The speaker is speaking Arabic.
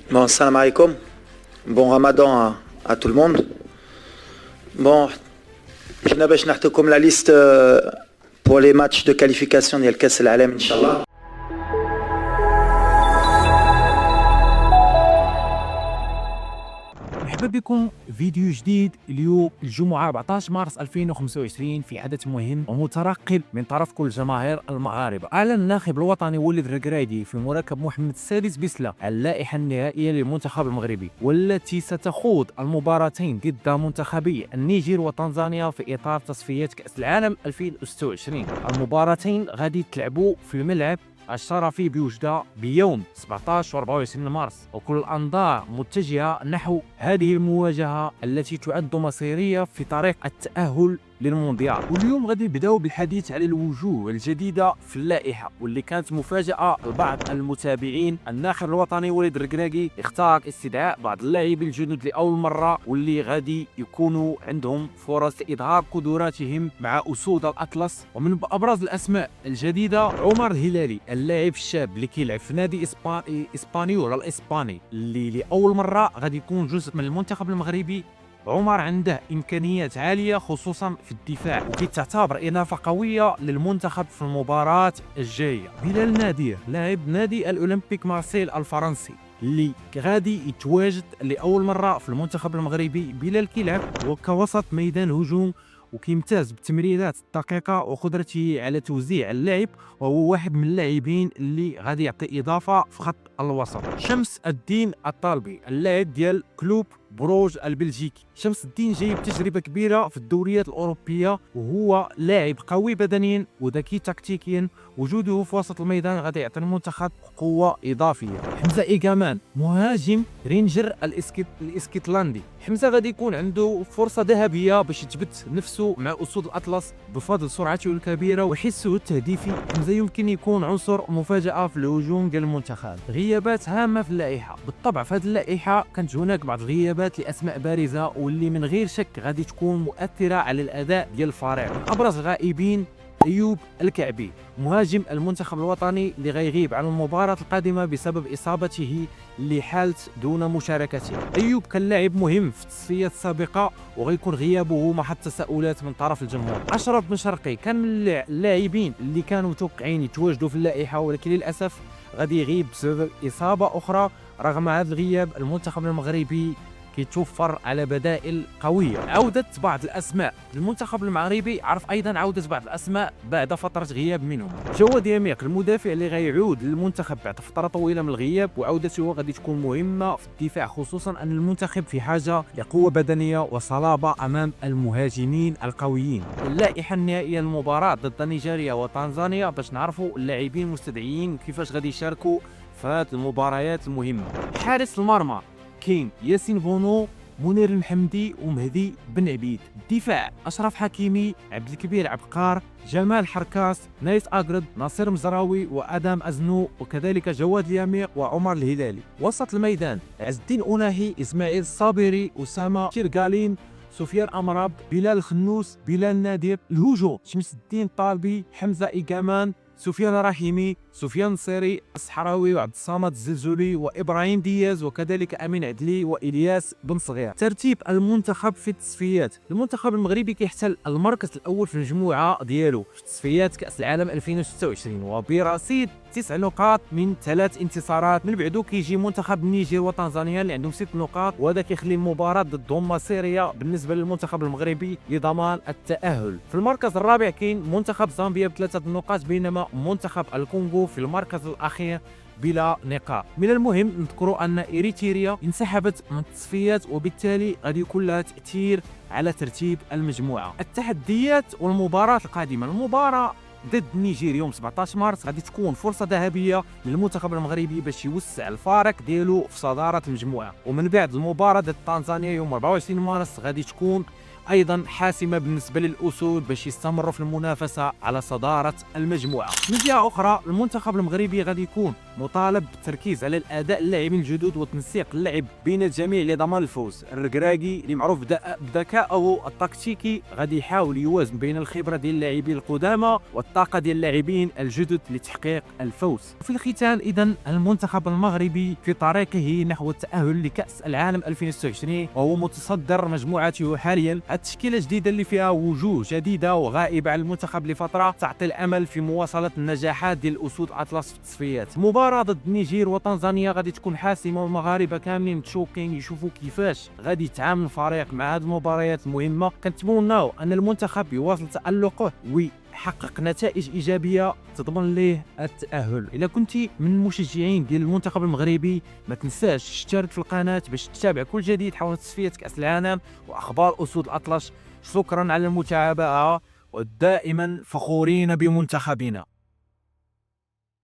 Bon, salam alaikum. Bon ramadan à tout le monde. Bon, je vais vous donner la liste pour les matchs de qualification ديال كأس العالم إن شاء الله. مرحبا بكم فيديو جديد اليوم الجمعة 14 مارس 2025 في حدث مهم ومترقب من طرف كل جماهير المغاربة. أعلن الناخب الوطني وليد الركرايدي في مركب محمد السادس بسلة اللائحة النهائية للمنتخب المغربي، والتي ستخوض المباراتين ضد منتخبي النيجر وتنزانيا في إطار تصفيات كأس العالم 2026. المباراتين غادي تلعبوا في الملعب الشرفي بوجدة بيوم 17 و 24 مارس، وكل الأنظار متجهة نحو هذه المواجهة التي تعد مصيرية في طريق التأهل للمونديال. واليوم غادي نبداو بالحديث على الوجوه الجديدة في اللائحة، واللي كانت مفاجأة لبعض المتابعين. الناخب الوطني وليد الركرايدي اختار استدعاء بعض اللاعبين الجدد لأول مرة، واللي غادي يكونوا عندهم فرص إظهار قدراتهم مع أسود الأطلس. ومن أبرز الأسماء الجديدة عمر الهلالي، اللاعب الشاب اللي كيلعب في نادي إسبانيول الإسباني، اللي لأول مرة غادي يكون جزء من المنتخب المغربي. عمر عنده إمكانيات عالية خصوصا في الدفاع، وكتعتبر إضافة قوية للمنتخب في المباراة الجاية. بلال نادير، لاعب نادي الأولمبيك مارسيل الفرنسي، اللي غادي يتواجد لأول مرة في المنتخب المغربي. بلال كيلعب كوسط ميدان هجوم، وكيمتاز بالتمريرات الدقيقة وقدرته على توزيع اللعب، وهو واحد من اللاعبين اللي غادي يعطي إضافة في خط الوسط. شمس الدين الطالبي، اللاعب ديال كلوب بروج البلجيكي. شمس الدين جايب تجربة كبيرة في الدوريات الأوروبية، وهو لاعب قوي بدنيا وذكي تكتيكيا. وجوده في وسط الميدان غادي يعطي المنتخب قوة إضافية. حمزة إيغامان، مهاجم رينجر الاسكتلندي. حمزة غادي يكون عنده فرصة ذهبية باش يثبت نفسه مع أسود الأطلس بفضل سرعته الكبيرة وحسه التهديفي. حمزة يمكن يكون عنصر مفاجأة في الهجوم ديال المنتخب. غيابات هامة في اللائحة. بالطبع في هذه اللائحة كانت هناك بعض الغيابات لأسماء بارزة، واللي من غير شك غادي تكون مؤثرة على الأداء ديال الفريق. من أبرز الغائبين أيوب الكعبي، مهاجم المنتخب الوطني، اللي غيغيب عن المباراة القادمة بسبب إصابته اللي حالت دون مشاركته. أيوب كان لاعب مهم في التصفيات السابقة، وغيكون غيابه محل تساؤلات من طرف الجمهور. أشرف بن شرقي كان من اللاعبين اللي كانوا متوقعين يتواجدوا في اللائحة، ولكن للأسف غادي يغيب بسبب إصابة أخرى. رغم هذا الغياب المنتخب المغربي كيتوفر على بدائل قوية. عودة بعض الأسماء للمنتخب المغربي، عرف أيضا عودة بعض الأسماء بعد فترة غياب منهم. جواد يميق، المدافع اللي غيعود للمنتخب بعد فترة طويلة من الغياب، وعودته غادي تكون مهمة في الدفاع، خصوصا أن المنتخب في حاجة لقوة بدنية وصلابة أمام المهاجمين القويين. اللائحة النهائية للمباراة ضد نيجيريا وتنزانيا باش نعرفوا اللاعبين المستدعيين كيفاش غادي يشاركوا في هذه المباريات المهمة. حارس المرمى كاين ياسين بونو، منير المحمدي ومهدي بن عبيد. الدفاع أشرف حكيمي، عبد الكبير عبقار، جمال حركاس، نايس أغرد، ناصر مزراوي وأدم أزنو، وكذلك جواد اليميق وعمر الهلالي. وسط الميدان عز الدين أوناهي، إسماعيل الصابري، أسامة شيرغالين، سفيان أمراب، بلال الخنوس، بلال نادر. الهجوم شمس الدين الطالبي، حمزة إيغامان، سفيان رحيمي، سفيان نصيري، الصحراوي وعبد الصمد الزلزولي وإبراهيم دياز، وكذلك أمين عدلي وإلياس بن صغير. ترتيب المنتخب في التصفيات. المنتخب المغربي كيحتل المركز الأول في المجموعة ديالو في تصفيات كأس العالم 2026، وبرصيد 9 نقاط من 3 انتصارات. من بعدو كيجي منتخب النيجر وتنزانيا اللي عندهم 6 نقاط، وهذا كيخلي المباراة ضدهم مصيرية بالنسبة للمنتخب المغربي لضمان التأهل. في المركز الرابع كاين منتخب زامبيا ب3 نقاط، بينما منتخب الكونغو في المركز الأخير بلا نقاط. من المهم نذكروا أن إريتريا انسحبت من التصفيات، وبالتالي غادي يكون لها تأثير على ترتيب المجموعة. التحديات والمباراة القادمة. المباراة ضد النيجير يوم 17 مارس غادي تكون فرصة ذهبية للمنتخب المغربي باش يوسع الفارق ديالو في صدارة المجموعة. ومن بعد المباراة ضد تنزانيا يوم 24 مارس غادي تكون ايضا حاسمه بالنسبه للاسود باش يستمروا في المنافسه على صداره المجموعه. من جهه اخرى المنتخب المغربي غادي يكون مطالب بالتركيز على الاداء اللاعبين الجدد وتنسيق اللعب بين الجميع لضمان الفوز. الركراكي اللي معروف بذكائه التكتيكي غادي يحاول يوازن بين الخبره ديال اللاعبين القدامى والطاقه ديال اللاعبين الجدد لتحقيق الفوز. في الختام اذا المنتخب المغربي في طريقه نحو التاهل لكاس العالم 2026 وهو متصدر مجموعته حاليا. التشكيله الجديده اللي فيها وجوه جديده وغائبه عن المنتخب لفتره تعطي الامل في مواصله النجاحات ديال الاسود اطلس في التصفيات. مباراه ضد النيجير وتنزانيا غادي تكون حاسمه والمغاربه كاملين متشوقين يشوفوا كيفاش غادي يتعامل الفريق مع هذه المباريات المهمه. كنتمناو ان المنتخب يواصل تالقه ويحقق نتائج ايجابيه تضمن ليه التاهل. اذا كنتي من المشجعين ديال المنتخب المغربي ما تنساش تشترك في القناه باش تتابع كل جديد حول تصفيات كاس العالم واخبار اسود الاطلس. شكرا على المتابعه ودائما فخورين بمنتخبنا.